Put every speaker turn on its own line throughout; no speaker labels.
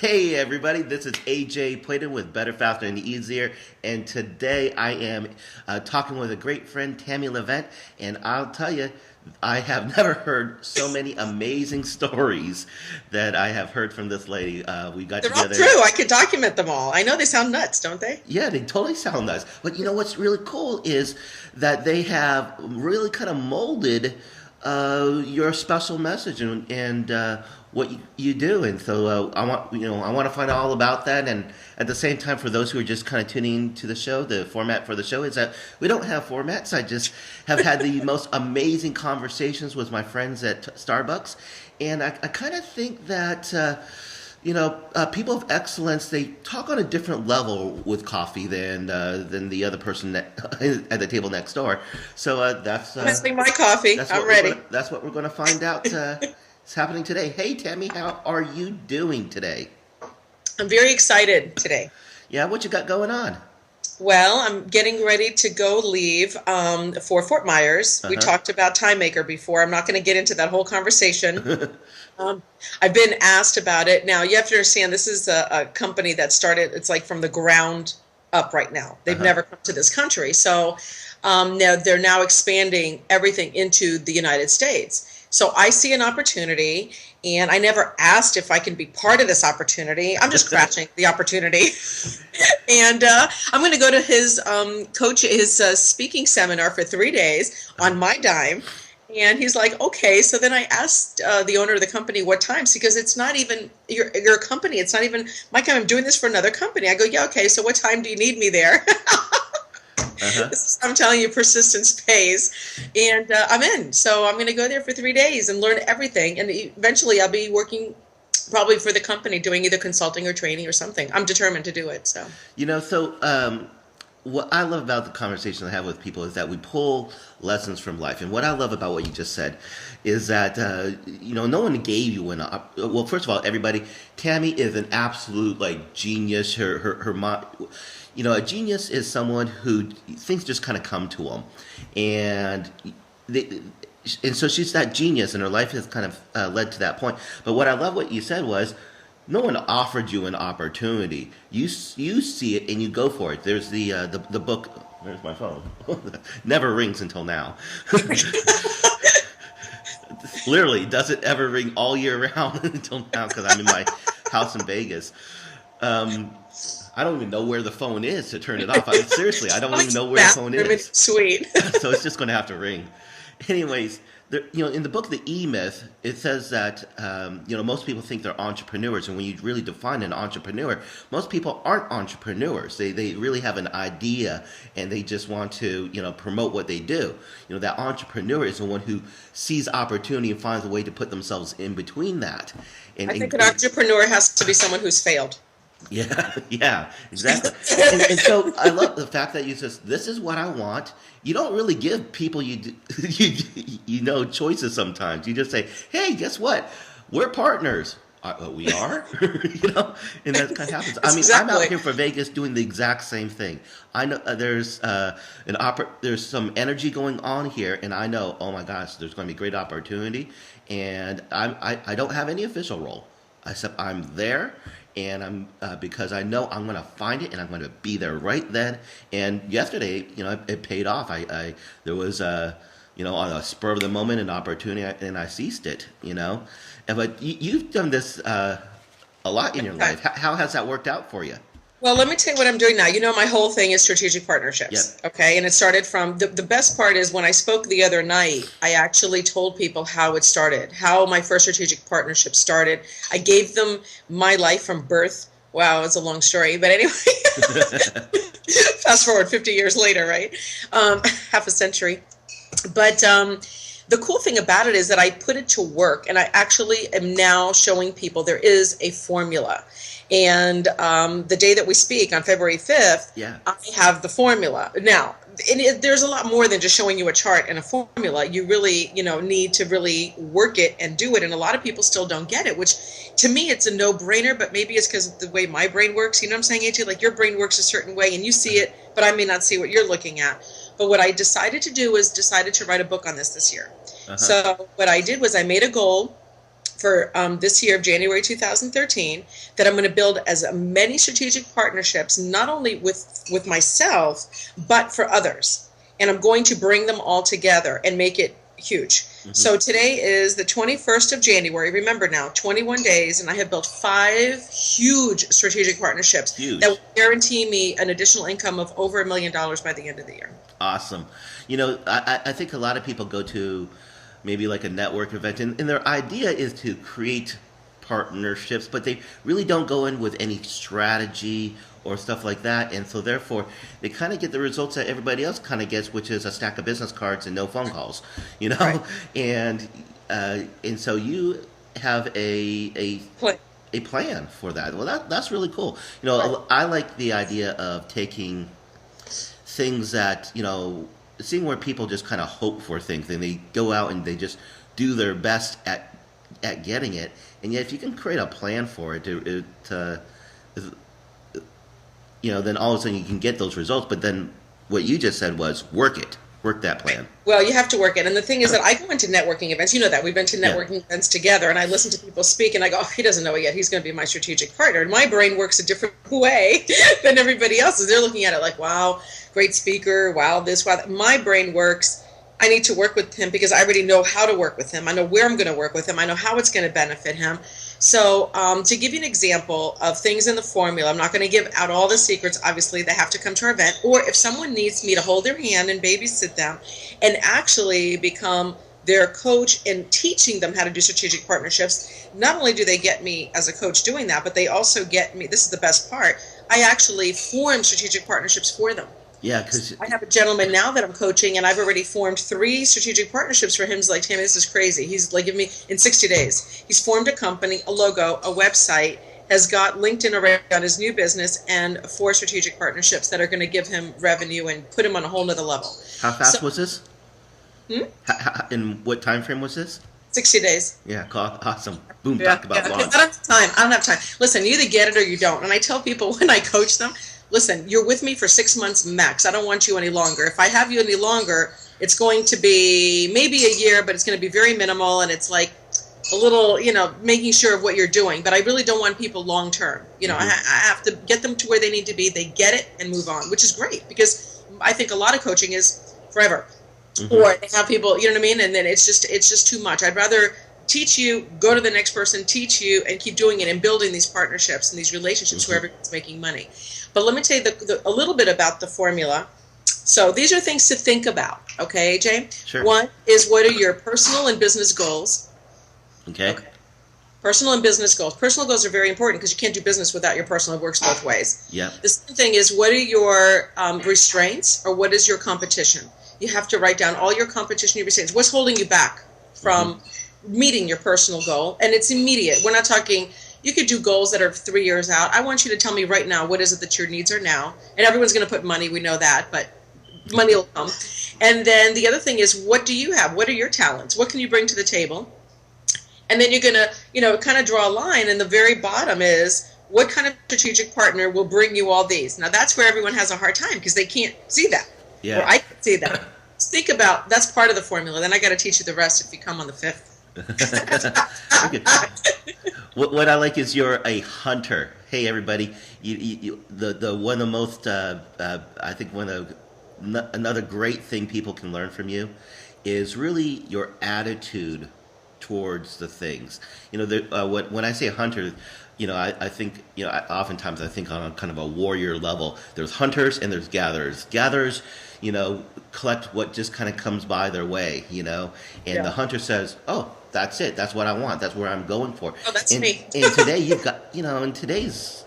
Hey everybody, this is AJ Puedan with Better, Faster, and Easier, and today I am talking with a great friend, Tammy Levent, and I'll tell you, I have never heard so many amazing stories that I have heard from this lady. We got
They're all
together.
true. I could document them all. I know they sound nuts, don't they?
Yeah, they totally sound nice. But you know what's really cool is that they have really kind of molded your special message and what you do. And so I want to find out all about that. And at the same time, for those who are just kind of tuning to the show, the format for the show is that we don't have formats. I just have had the most amazing conversations with my friends at Starbucks, and I kind of think that. People of excellence, they talk on a different level with coffee than the other person at the table next door. So
Missing my coffee. I'm ready.
That's what we're going to find out is happening today. Hey, Tammy, how are you doing today?
I'm very excited today.
Yeah, what you got going on?
Well, I'm getting ready to go leave for Fort Myers. We talked about Time Maker before. I'm not going to get into that whole conversation. I've been asked about it. Now, you have to understand, this is a company that started, it's like from the ground up right now. They've never come to this country. So now they're now expanding everything into the United States. So I see an opportunity, and I never asked if I can be part of this opportunity. I'm just scratching the opportunity. And I'm going to go to his speaking seminar for 3 days on my dime. And he's like, okay. So then I asked the owner of the company what times, because it's not even your company. It's not even my company. I'm doing this for another company. I go, yeah, okay. So what time do you need me there? I'm telling you, persistence pays. And I'm in. So I'm going to go there for 3 days and learn everything. And eventually I'll be working probably for the company doing either consulting or training or something. I'm determined to do it. So,
what I love about the conversation I have with people is that we pull lessons from life. And what I love about what you just said is that, no one gave you well, first of all, everybody, Tammy is an absolute, genius. Her mind, a genius is someone who things just kind of come to them. And so she's that genius, and her life has kind of led to that point. But what I love what you said was, no one offered you an opportunity. You see it and you go for it. There's the book. Where's my phone? Never rings until now. Literally, doesn't ever ring all year round until now because I'm in my house in Vegas. I don't even know where the phone is to turn it off. Seriously, I don't even know where the phone is.
Sweet.
So it's just going to have to ring. Anyways, in the book, The E-Myth, it says that, most people think they're entrepreneurs. And when you really define an entrepreneur, most people aren't entrepreneurs. They really have an idea and they just want to, promote what they do. That entrepreneur is the one who sees opportunity and finds a way to put themselves in between that.
I think an entrepreneur has to be someone who's failed.
Yeah, exactly. and so I love the fact that you says, this is what I want. You don't really give people choices sometimes. You just say, hey, guess what? We're partners. We are, and that kind of happens. I mean,
exactly.
I'm out here for Vegas doing the exact same thing. I know there's there's some energy going on here, and I know, oh my gosh, there's going to be great opportunity, and I don't have any official role, except I'm there. And I'm because I know I'm going to find it, and I'm going to be there right then. And yesterday, it paid off. There was on a spur of the moment an opportunity, and I seized it. But you've done this a lot in your life. How has that worked out for you?
Well, let me tell you what I'm doing now. My whole thing is strategic partnerships.
Yep.
Okay. And it started from the best part is when I spoke the other night, I actually told people how it started, how my first strategic partnership started. I gave them my life from birth. Wow, it's a long story. But anyway, fast forward 50 years later, right? Half a century. But the cool thing about it is that I put it to work, and I actually am now showing people there is a formula. And the day that we speak on February 5th, I have the formula. Now, there's a lot more than just showing you a chart and a formula. You really, need to really work it and do it. And a lot of people still don't get it, which to me, it's a no-brainer, but maybe it's because of the way my brain works. You know what I'm saying, AJ? Like your brain works a certain way and you see it, but I may not see what you're looking at. But what I decided to do is decided to write a book on this year. So what I did was I made a goal for this year of January 2013, that I'm going to build as many strategic partnerships, not only with myself, but for others. And I'm going to bring them all together and make it huge. So today is the 21st of January. Remember now, 21 days, and I have built 5 huge strategic partnerships that will guarantee me an additional income of over $1 million by the end of the year.
Awesome. I think a lot of people go to maybe like a network event, and their idea is to create partnerships, but they really don't go in with any strategy or stuff like that, and so therefore they kind of get the results that everybody else kind of gets, which is a stack of business cards and no phone calls, right. and so you have a plan for that. Well, that's really cool. Right. I like the idea of taking things that seeing where people just kind of hope for things, and they go out and they just do their best at getting it, and yet if you can create a plan for it, then all of a sudden you can get those results. But then what you just said was work that plan.
Well, you have to work it. And the thing is that I go into networking events. You know that. We've been to networking events together, and I listen to people speak, and I go, he doesn't know it yet. He's going to be my strategic partner. And my brain works a different way than everybody else's. They're looking at it like, wow, great speaker, wow, this, wow. My brain works, I need to work with him because I already know how to work with him. I know where I'm going to work with him. I know how it's going to benefit him. So to give you an example of things in the formula, I'm not going to give out all the secrets. Obviously, they have to come to our event. Or if someone needs me to hold their hand and babysit them and actually become their coach and teaching them how to do strategic partnerships, not only do they get me as a coach doing that, but they also get me, this is the best part, I actually form strategic partnerships for them.
Yeah, because
I have a gentleman now that I'm coaching, and I've already formed 3 strategic partnerships for him. He's like, Tammy, this is crazy. He's like, give me in 60 days. He's formed a company, a logo, a website, has got LinkedIn around his new business, and 4 strategic partnerships that are going to give him revenue and put him on a whole nother level.
How fast was this? In what time frame was this?
60 days.
Yeah, awesome. Boom, talk about launch.
I don't have time. Listen, you either get it or you don't. And I tell people when I coach them, listen, you're with me for 6 months max. I don't want you any longer. If I have you any longer, it's going to be maybe a year, but it's going to be very minimal, and it's like a little, making sure of what you're doing. But I really don't want people long term. I have to get them to where they need to be. They get it and move on, which is great, because I think a lot of coaching is forever. Or they have people, you know what I mean? And then it's just too much. I'd rather teach you, go to the next person, teach you, and keep doing it and building these partnerships and these relationships where everyone's making money. But let me tell you a little bit about the formula. So these are things to think about, okay, AJ?
Sure.
One is, what are your personal and business goals?
Okay.
Personal and business goals. Personal goals are very important because you can't do business without your personal. It works both ways.
Yeah.
The second thing is, what are your restraints, or what is your competition? You have to write down all your competition, your restraints. What's holding you back from meeting your personal goal? And it's immediate. We're not talking, you could do goals that are 3 years out. I want you to tell me right now, what is it that your needs are now? And everyone's going to put money, we know that, but money will come. And then the other thing is, what do you have? What are your talents? What can you bring to the table? And then you're going to, kind of draw a line, and the very bottom is, what kind of strategic partner will bring you all these? Now, that's where everyone has a hard time because they can't see that.
Yeah.
Or I can see that. Think about, that's part of the formula. Then I got to teach you the rest if you come on the 5th.
What I like is you're a hunter. Hey, everybody! The one of the most I think another great thing people can learn from you is really your attitude towards the things. When I say hunter, I think oftentimes I think on kind of a warrior level. There's hunters and there's gatherers. Gatherers, collect what just kind of comes by their way, and the hunter says, oh, that's it. That's what I want. That's where I'm going for.
Oh, that's me.
And today you've got, in today's,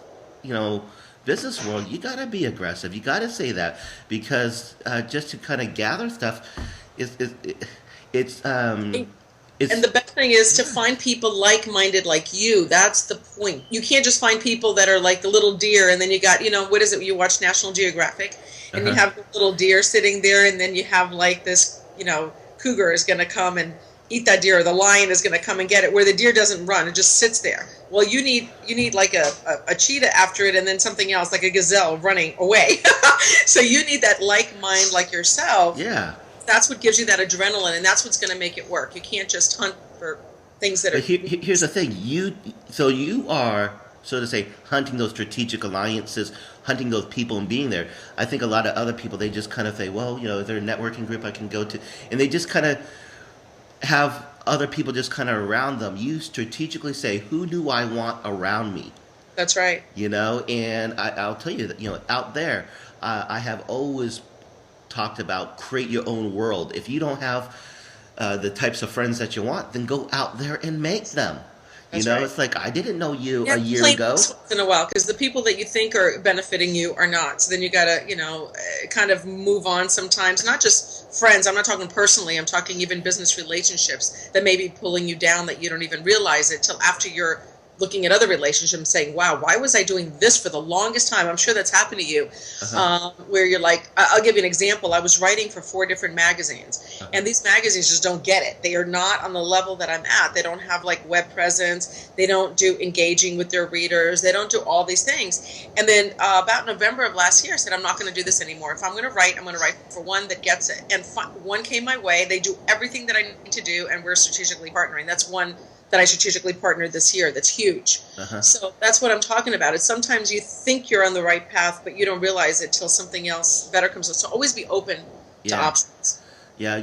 business world, you got to be aggressive. You got to say that, because just to kind of gather stuff it's
and the best thing is to find people like-minded like you. That's the point. You can't just find people that are like the little deer, and then you got, what is it? You watch National Geographic, and you have the little deer sitting there, and then you have like this, cougar is going to come and eat that deer, or the lion is going to come and get it, where the deer doesn't run. It just sits there. Well, you need like a cheetah after it, and then something else, like a gazelle running away. So you need that like mind like yourself.
Yeah.
That's what gives you that adrenaline, and that's what's going to make it work. You can't just hunt for things that
But
are.
here's the thing: you are, so to say, hunting those strategic alliances, hunting those people, and being there. I think a lot of other people, they just kind of say, well, is there a networking group I can go to, and they just kind of have other people just kind of around them. You strategically say, who do I want around me?
That's right.
And I'll tell you that, out there, I have always talked about create your own world. If you don't have the types of friends that you want, then go out there and make them.
That's right.
It's like I didn't know you
Yeah,
a year
plain
ago.
once in a while, because the people that you think are benefiting you are not. So then you got to, kind of move on sometimes. Not just friends. I'm not talking personally. I'm talking even business relationships that may be pulling you down that you don't even realize it till after you're looking at other relationships saying, wow, why was I doing this for the longest time? I'm sure that's happened to you, where you're like, I'll give you an example. I was writing for 4 different magazines, and these magazines just don't get it. They are not on the level that I'm at. They don't have like web presence. They don't do engaging with their readers. They don't do all these things. And then about November of last year, I said, I'm not going to do this anymore. If I'm going to write, I'm going to write for one that gets it. And one came my way. They do everything that I need to do, and we're strategically partnering. That's one that I strategically partnered this year. That's huge. So that's what I'm talking about. It's sometimes you think you're on the right path, but you don't realize it till something else better comes up. So always be open to options.
Yeah,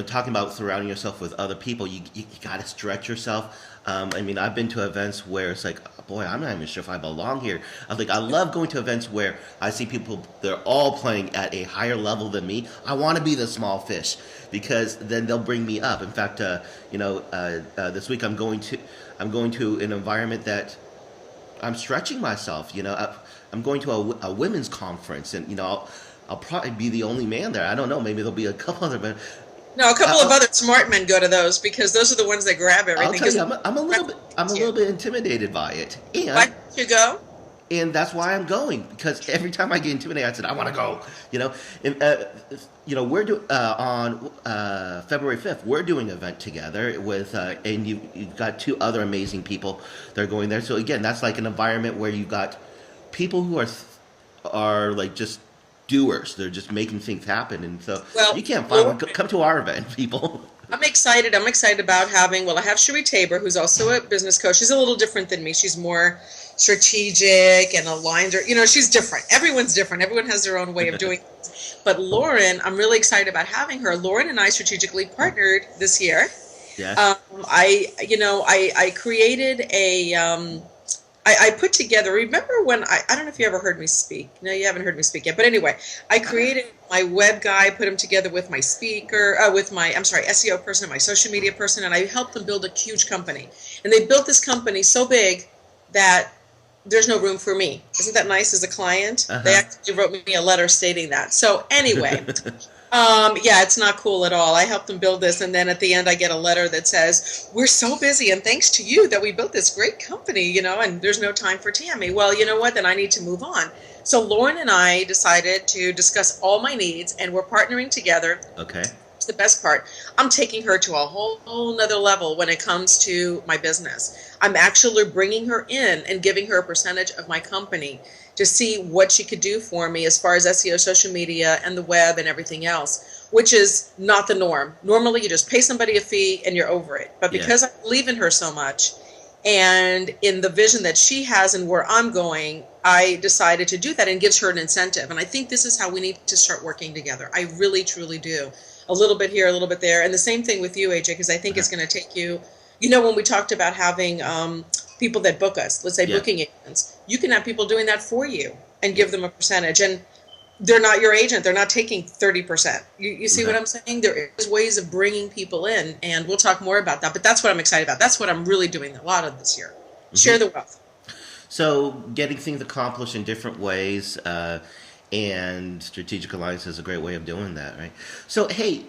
talking about surrounding yourself with other people, you got to stretch yourself. I've been to events where it's like, boy, I'm not even sure if I belong here. I love going to events where I see people, they're all playing at a higher level than me. I want to be the small fish because then they'll bring me up. In fact, this week I'm going to an environment that I'm stretching myself. I'm going to a women's conference, and I'll probably be the only man there. I don't know. Maybe there'll be a couple other men.
No, a couple of other smart men go to those because those are the ones that grab everything.
I'll tell you, I'm a little bit intimidated by it. And
why don't you go?
And that's why I'm going, because every time I get intimidated, I said I want to go. We're doing on February 5th. We're doing an event together with, and you've got 2 other amazing people that are going there. So again, that's like an environment where you got people who are like just doers. They're just making things happen, and so you can't find one. Come to our event, people.
I'm excited. I'm excited about having. Well, I have Sheree Tabor, who's also a business coach. She's a little different than me. She's more strategic and aligned. She's different. Everyone's different. Everyone has their own way of doing things. But Lauren, I'm really excited about having her. Lauren and I strategically partnered this year.
Yeah.
I created a. I put together, remember when, I don't know if you ever heard me speak. No, you haven't heard me speak yet. But anyway, I created my web guy, put him together with my SEO person, my social media person, and I helped them build a huge company. And they built this company so big that there's no room for me. Isn't that nice as a client? They actually wrote me a letter stating that. So anyway, it's not cool at all. I helped them build this, and then at the end I get a letter that says, we're so busy, and thanks to you that we built this great company, and there's no time for Tammy. Well, you know what? Then I need to move on. So Lauren and I decided to discuss all my needs, and we're partnering together.
Okay.
It's the best part. I'm taking her to a whole nother level when it comes to my business. I'm actually bringing her in and giving her a percentage of my company to see what she could do for me as far as SEO, social media, and the web and everything else, which is not the norm. Normally, you just pay somebody a fee and you're over it. But because I believe in her so much and in the vision that she has and where I'm going, I decided to do that and gives her an incentive. And I think this is how we need to start working together. I really, truly do. A little bit here, a little bit there. And the same thing with you, AJ, because I think it's going to take you, when we talked about having people that book us, let's say booking agents, you can have people doing that for you and give them a percentage. And they're not your agent. They're not taking 30%. You see what I'm saying? There is ways of bringing people in, and we'll talk more about that. But that's what I'm excited about. That's what I'm really doing a lot of this year. Share the wealth.
So getting things accomplished in different ways, and strategic alliance is a great way of doing that, right? So, hey,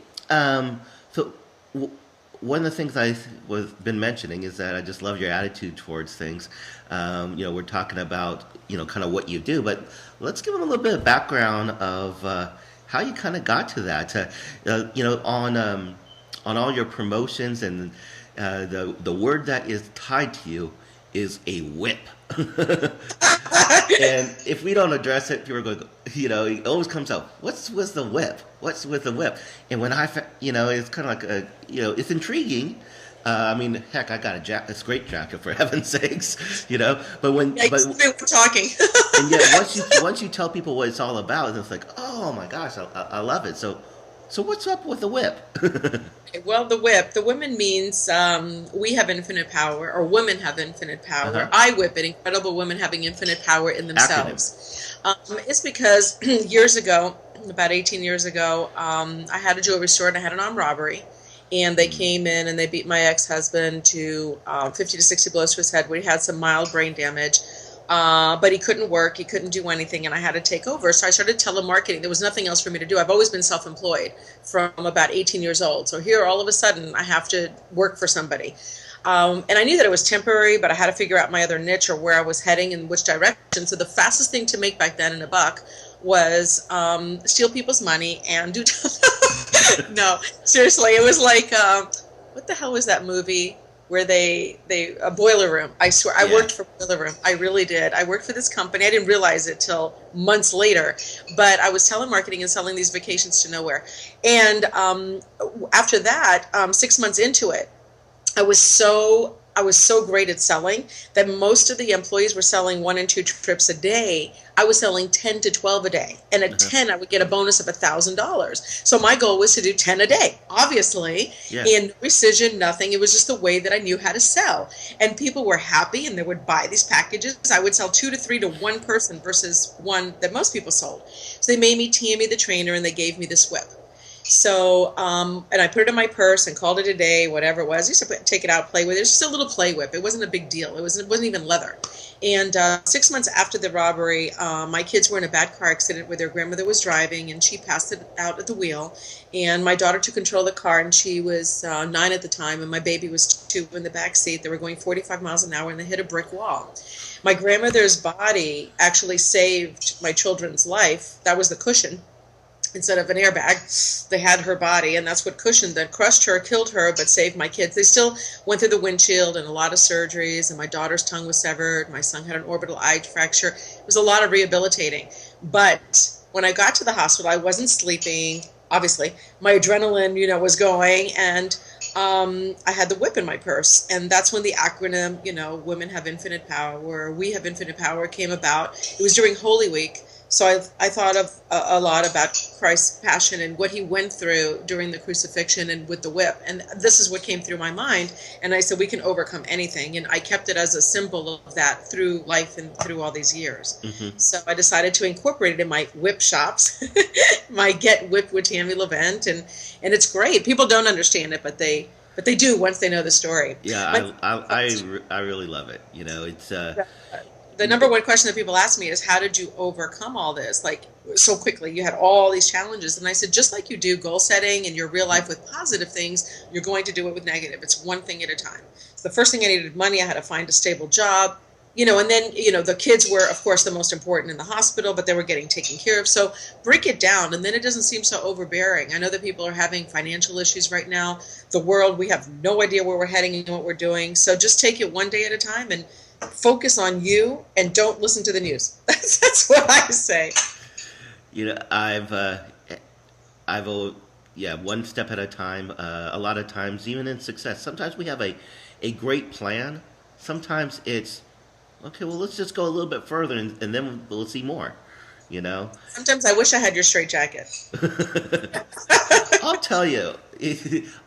one of the things I've been mentioning is that I just love your attitude towards things. We're talking about, kind of what you do, but let's give them a little bit of background of how you kind of got to that. On all your promotions and the word that is tied to you is a whip. And if we don't address it, people are going, it always comes out, what's with the whip? What's with the whip? And when it's kind of like it's intriguing. I mean, heck, I got a straight jacket for heaven's sakes, But when
we're talking,
and yet once you tell people what it's all about, it's like, oh my gosh, I love it. So what's up with the whip?
Well, the whip, the women means we have infinite power, or women have infinite power.
Uh-huh.
I whip it, incredible women having infinite power in themselves. It's because years ago, about 18 years ago, I had a jewelry store and I had an armed robbery. And they came in and they beat my ex-husband to 50 to 60 blows to his head. We had some mild brain damage. But he couldn't work, he couldn't do anything, and I had to take over. So I started telemarketing. There was nothing else for me to do. I've always been self-employed from about 18 years old. So here, all of a sudden, I have to work for somebody. And I knew that it was temporary, but I had to figure out my other niche or where I was heading and which direction. So the fastest thing to make back then in a buck was steal people's money and do... No, seriously, it was like, what the hell was that movie? Where a Boiler Room. I swear, I worked for Boiler Room. I really did. I worked for this company. I didn't realize it till months later, but I was telemarketing and selling these vacations to nowhere. And after that, 6 months into it, I was so great at selling that most of the employees were selling 1 and 2 trips a day. I was selling 10 to 12 a day. And at 10, I would get a bonus of $1,000. So my goal was to do 10 a day, obviously. Yeah. And no rescission, nothing. It was just the way that I knew how to sell. And people were happy and they would buy these packages. I would sell 2 to 3 to one person versus one that most people sold. So they made me Tammy the trainer and they gave me this whip. So, and I put it in my purse and called it a day, whatever it was. I used to take it out, play with it. It was just a little play whip. It wasn't a big deal. It wasn't even leather. And 6 months after the robbery, my kids were in a bad car accident where their grandmother was driving and she passed it out at the wheel. And my daughter took control of the car and she was 9 at the time and my baby was 2 in the back seat. They were going 45 miles an hour and they hit a brick wall. My grandmother's body actually saved my children's life. That was the cushion. Instead of an airbag, they had her body, and that's what cushioned that crushed her, killed her, but saved my kids. They still went through the windshield and a lot of surgeries, and my daughter's tongue was severed. My son had an orbital eye fracture. It was a lot of rehabilitating. But when I got to the hospital, I wasn't sleeping, obviously. My adrenaline, was going, and I had the whip in my purse. And that's when the acronym, Women Have Infinite Power, We Have Infinite Power came about. It was during Holy Week. So I thought of a lot about Christ's passion and what he went through during the crucifixion and with the whip. And this is what came through my mind. And I said, we can overcome anything. And I kept it as a symbol of that through life and through all these years. Mm-hmm. So I decided to incorporate it in my whip shops, my Get Whipped with Tammy Levent. And it's great. People don't understand it, but they do once they know the story.
Yeah, I really love it. It's...
The number one question that people ask me is, how did you overcome all this? Like, so quickly, you had all these challenges. And I said, just like you do goal setting in your real life with positive things, you're going to do it with negative. It's one thing at a time. So the first thing I needed money. I had to find a stable job, and then, the kids were, of course, the most important in the hospital, but they were getting taken care of. So break it down, and then it doesn't seem so overbearing. I know that people are having financial issues right now. The world, we have no idea where we're heading and what we're doing. So just take it one day at a time and focus on you and don't listen to the news. That's what I say.
I've one step at a time. A lot of times, even in success, sometimes we have a great plan. Sometimes it's, okay, well, let's just go a little bit further and then we'll see more, Sometimes
I wish I had your straight jacket.
I'll tell you,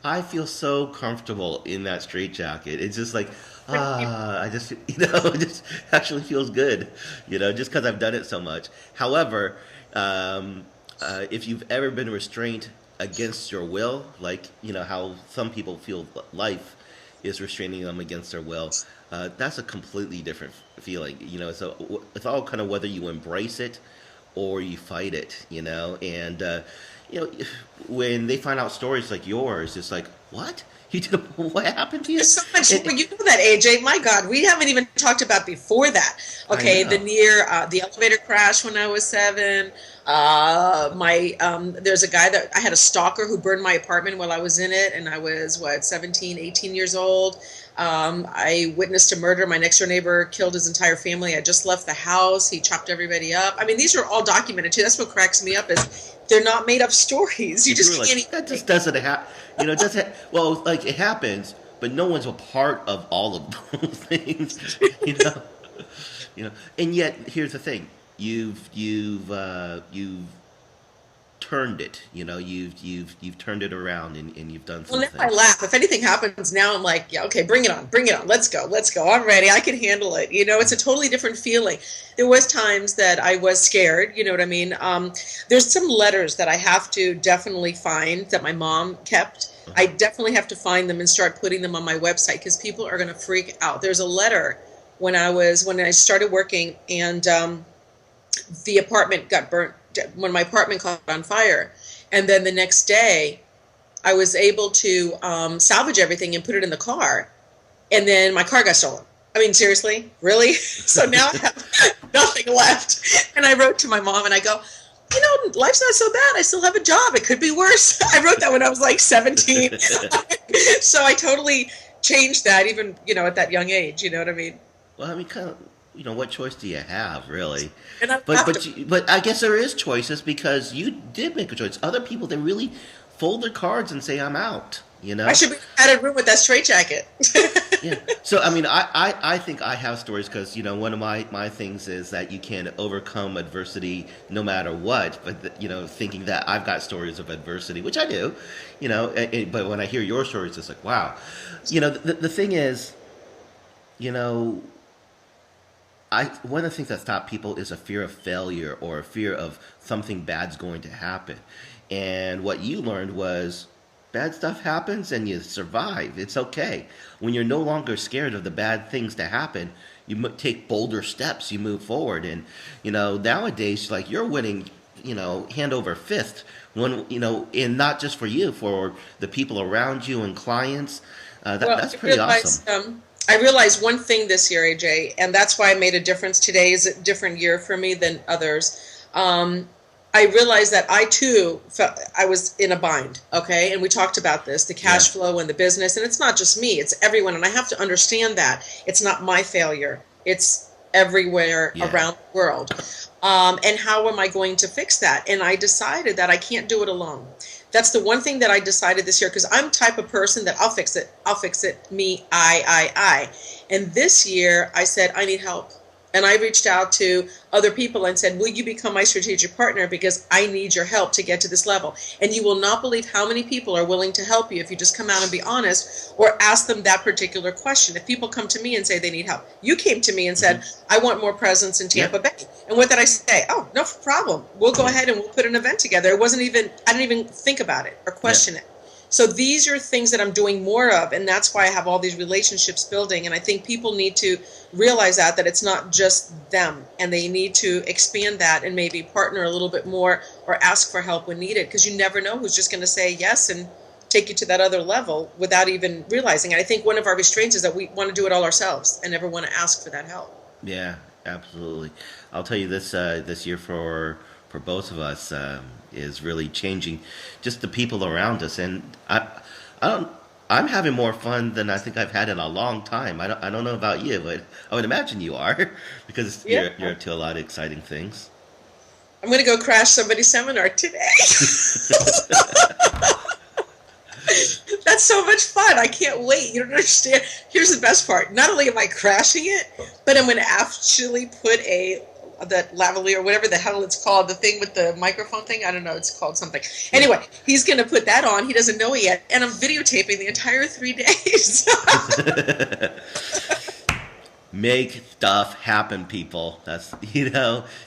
I feel so comfortable in that straight jacket. It's just like, I just, it just actually feels good, just because I've done it so much. However, if you've ever been restrained against your will, like, how some people feel life is restraining them against their will, that's a completely different feeling, so it's all kind of whether you embrace it or you fight it, and, when they find out stories like yours, it's like, what? What happened to you?
There's so much. You know that, AJ. My God, we haven't even talked about before that. Okay, the elevator crash when I was 7. There's a guy that I had a stalker who burned my apartment while I was in it, and I was 17, 18 years old. I witnessed a murder. My next door neighbor killed his entire family. I just left the house. He chopped everybody up. I mean, these are all documented too. That's what cracks me up is they're not made up stories. You just can't.
That just doesn't happen. Well, like it happens, but no one's a part of all of those things. And yet here's the thing: you've turned it. You've turned it around and you've done something.
Well, now I laugh. If anything happens now, I'm like, yeah, okay, bring it on, let's go. I'm ready. I can handle it. It's a totally different feeling. There was times that I was scared. You know what I mean? There's some letters that I have to definitely find that my mom kept. I definitely have to find them and start putting them on my website because people are going to freak out. There's a letter when I started working and the apartment got burnt. When my apartment caught on fire, and then the next day I was able to salvage everything and put it in the car, and then my car got stolen. I mean, seriously, really? So now I have nothing left. And I wrote to my mom and I go, life's not so bad. I still have a job. It could be worse. I wrote that when I was like 17. So I totally changed that even, at that young age. You know what I mean?
Well, I mean, kind of, what choice do you have, really?
But
I guess there is choices because you did make a choice. Other people, they really fold their cards and say, I'm out,
I should be at a room with that straitjacket.
Yeah. So, I mean, I think I have stories because, one of my things is that you can overcome adversity no matter what. But, thinking that I've got stories of adversity, which I do, but when I hear your stories, it's like, wow. The thing is, one of the things that stop people is a fear of failure or a fear of something bad's going to happen. And what you learned was bad stuff happens and you survive. It's okay. When you're no longer scared of the bad things to happen, you take bolder steps. You move forward. And, nowadays, like you're winning, hand over fist. When, and not just for you, for the people around you and clients. That's pretty awesome.
I realized one thing this year, AJ, and that's why I made a difference. Today is a different year for me than others. I realized that I too felt I was in a bind. Okay, and we talked about this, the cash flow and the business, and it's not just me; it's everyone. And I have to understand that it's not my failure; it's everywhere around the world. And how am I going to fix that? And I decided that I can't do it alone. That's the one thing that I decided this year because I'm the type of person that I'll fix it, me, I. And this year I said, I need help. And I reached out to other people and said, will you become my strategic partner because I need your help to get to this level. And you will not believe how many people are willing to help you if you just come out and be honest or ask them that particular question. If people come to me and say they need help, you came to me and said, I want more presence in Tampa Bay. And what did I say? Oh, no problem. We'll go ahead and we'll put an event together. I didn't even think about it or question it. So these are things that I'm doing more of, and that's why I have all these relationships building. And I think people need to realize that it's not just them, and they need to expand that and maybe partner a little bit more or ask for help when needed, because you never know who's just going to say yes and take you to that other level without even realizing it. I think one of our restraints is that we want to do it all ourselves and never want to ask for that help.
Yeah, absolutely. I'll tell you this year for both of us is really changing just the people around us, and I'm having more fun than I think I've had in a long time. I don't know about you, but I would imagine you are because you're up to a lot of exciting things.
I'm going to go crash somebody's seminar today. That's so much fun. I can't wait. You don't understand. Here's the best part. Not only am I crashing it, but I'm going to actually put that lavalier or whatever the hell it's called, the thing with the microphone thing. I don't know. It's called something. Anyway, he's going to put that on. He doesn't know it yet. And I'm videotaping the entire 3 days.
Make stuff happen, people. That's,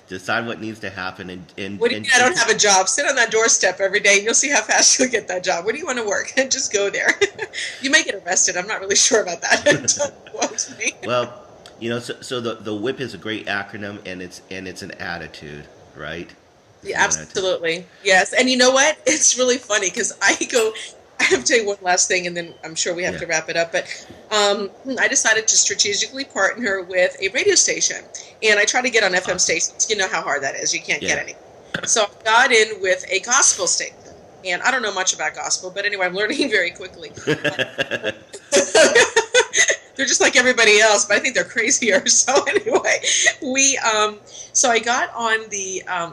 decide what needs to happen. And
what do you mean I don't have a job? Sit on that doorstep every day and you'll see how fast you'll get that job. Where do you want to work? And just go there. You may get arrested. I'm not really sure about that. Don't quote me.
Well, so the W.H.I.P is a great acronym, and it's an attitude, right?
Yeah, absolutely. Yes. And you know what? It's really funny because I have to tell you one last thing, and then I'm sure we have to wrap it up. But I decided to strategically partner with a radio station, and I try to get on FM stations. You know how hard that is. You can't get any. So I got in with a gospel station. And I don't know much about gospel, but anyway, I'm learning very quickly. they're just like everybody else, but I think they're crazier. So anyway, so I got on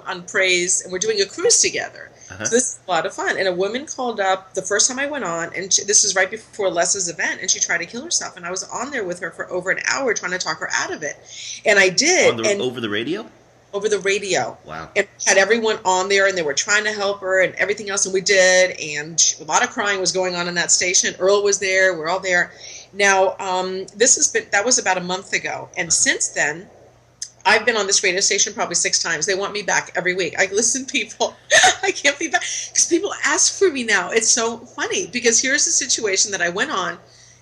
on Praise, and we're doing a cruise together. So this is a lot of fun. And a woman called up the first time I went on, and this is right before Les's event, and she tried to kill herself. And I was on there with her for over an hour trying to talk her out of it. And I did.
Over the radio?
Over the radio.
Wow.
And had everyone on there, and they were trying to help her and everything else, and we did. And a lot of crying was going on in that station. Earl was there. We're all there. Now, that was about a month ago. And since then, I've been on this radio station probably 6 times. They want me back every week. I listen, people. I can't be back because people ask for me now. It's so funny because here's the situation that I went on,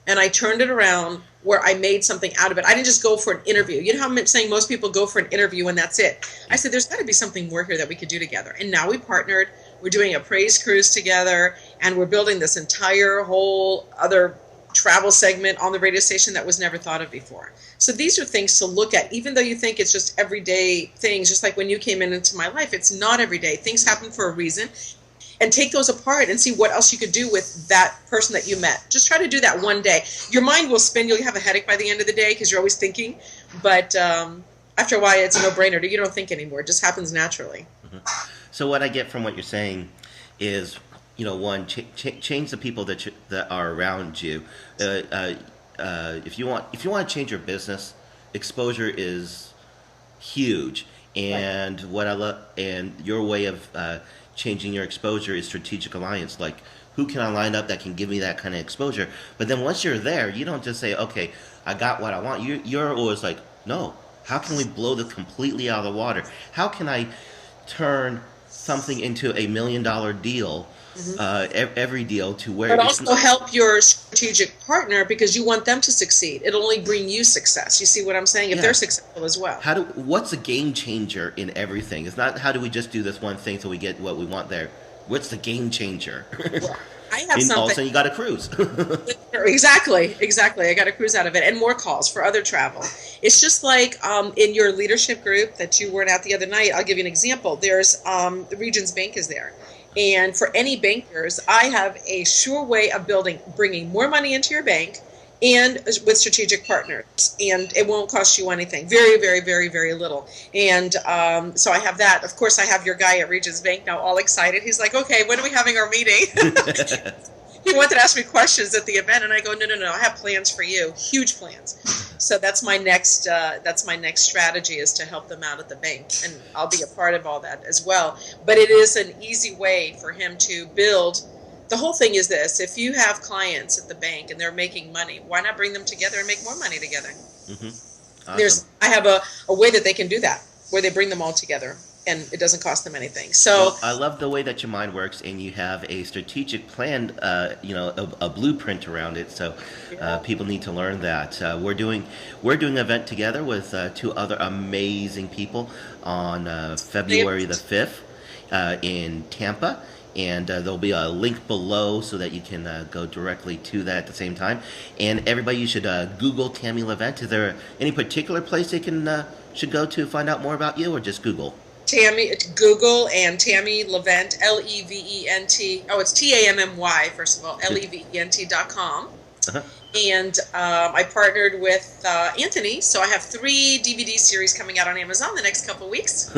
and I turned it around where I made something out of it. I didn't just go for an interview. You know how I'm saying most people go for an interview and that's it. I said, there's got to be something more here that we could do together. And now we partnered. We're doing a praise cruise together, and we're building this entire whole other travel segment on the radio station that was never thought of before. So these are things to look at, even though you think it's just everyday things, just like when you came into my life, it's not everyday. Things happen for a reason. And take those apart and see what else you could do with that person that you met. Just try to do that one day. Your mind will spin. You'll have a headache by the end of the day because you're always thinking. But after a while, it's a no-brainer. You don't think anymore. It just happens naturally.
Mm-hmm. So what I get from what you're saying is, one, change the people that are around you. If you want to change your business, exposure is huge. And right. What I love, and your way of changing your exposure is strategic alliance. Like, who can I line up that can give me that kind of exposure? But then once you're there, you don't just say, okay, I got what I want. You're always like, no, how can we blow this completely out of the water? How can I turn something into $1 million deal? Mm-hmm. Every deal to where,
but also help your strategic partner because you want them to succeed. It'll only bring you success. You see what I'm saying? If they're successful as well.
What's a game changer in everything? It's not how do we just do this one thing so we get what we want there. What's the game changer?
Well, I have something.
All of a sudden you got a cruise.
Exactly. I got a cruise out of it, and more calls for other travel. It's just like in your leadership group that you weren't at the other night. I'll give you an example. There's the Regions Bank is there. And for any bankers, I have a sure way of bringing more money into your bank and with strategic partners. And it won't cost you anything. Very, very, very, very little. And so I have that. Of course, I have your guy at Regions Bank now all excited. He's like, okay, when are we having our meeting? He wanted to ask me questions at the event, and I go, no, I have plans for you, huge plans. So that's my next strategy is to help them out at the bank, and I'll be a part of all that as well. But it is an easy way for him to build. The whole thing is this: if you have clients at the bank and they're making money, why not bring them together and make more money together? Mm-hmm. Awesome. I have a way that they can do that, where they bring them all together. And it doesn't cost them anything. So
well, I love the way that your mind works, and you have a strategic plan, a blueprint around it. So people need to learn that. We're doing an event together with 2 other amazing people on February the 5th in Tampa. And there'll be a link below so that you can go directly to that at the same time. And everybody, you should Google Tammy Levent. Is there any particular place they should go to find out more about you, or just Google?
Google and Tammy Levent, Levent. Oh, it's Tammy, first of all, Levent.com. Uh-huh. And I partnered with Anthony, so I have 3 DVD series coming out on Amazon the next couple of weeks.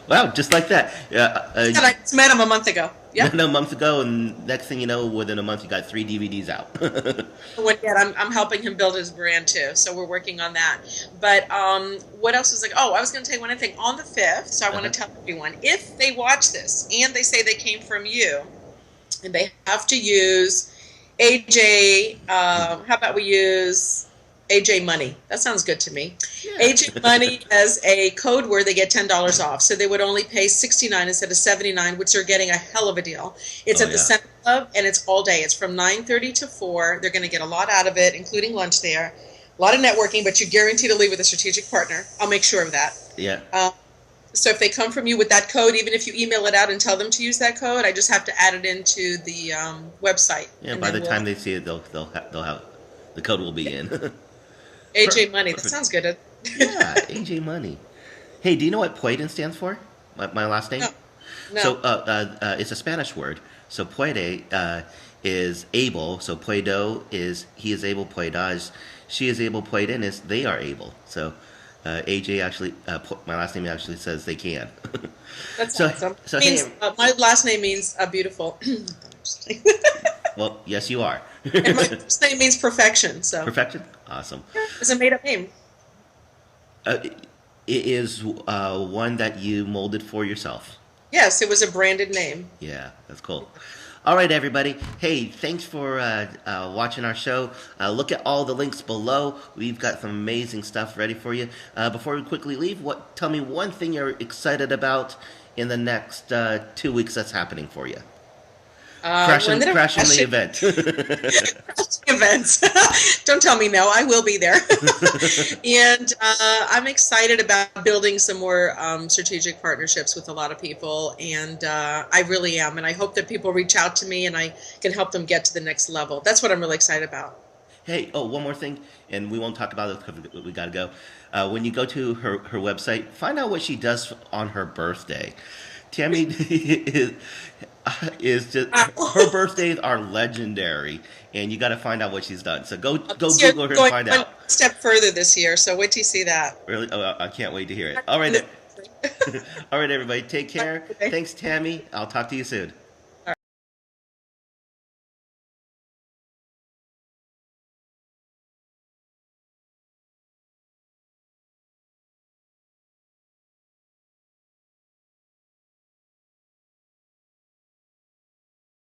Wow, just like that.
I just met him a month ago. Yeah,
a month ago, and next thing you know, within a month, you got 3 DVDs out.
I'm helping him build his brand too, so we're working on that. But what else was I was going to tell you one thing on the 5th. So I want to tell everyone, if they watch this and they say they came from you, and they have to use AJ. How about we use AJMoney? That sounds good to me. Yeah. AJMoney as a code word, they get $10 off. So they would only pay $69 instead of $79, which they're getting a hell of a deal. It's at the Center Club, and it's all day. It's from 9:30 to 4. They're going to get a lot out of it, including lunch there. A lot of networking, but you're guaranteed to leave with a strategic partner. I'll make sure of that.
Yeah.
So if they come from you with that code, even if you email it out and tell them to use that code, I just have to add it into the website.
Yeah. By the time they see it, they'll have the code will be in.
AJMoney. That sounds good.
Yeah, AJMoney. Hey, do you know what Puedan stands for? My last name?
No.
So it's a Spanish word. So puede is able. So Puedo is he is able. Pueda is she is able. Pueden is they are able. So AJ actually, my last name actually says they can.
That's
so
awesome.
so
Means,
hey,
my last name means beautiful.
well, yes, you are.
And my first name means perfection. So
Perfection, awesome.
it's a made up name.
It is one that you molded for yourself.
Yes, it was a branded name.
Yeah, that's cool. All right, everybody. Hey, thanks for watching our show. Look at all the links below. We've got some amazing stuff ready for you. Before we quickly leave, tell me one thing you're excited about in the next 2 weeks that's happening for you. Crashing the event.
Events. Don't tell me no. I will be there. And I'm excited about building some more strategic partnerships with a lot of people. And I really am. And I hope that people reach out to me and I can help them get to the next level. That's what I'm really excited about.
Hey, one more thing, and we won't talk about it because we got to go. When you go to her website, find out what she does on her birthday. Tammy is just her birthdays are legendary, and you got to find out what she's done. So go Google her and find out.
One step further this year, so wait till you see that.
Really, I can't wait to hear it. All right, all right, everybody, take care. Thanks, Tammy. I'll talk to you soon.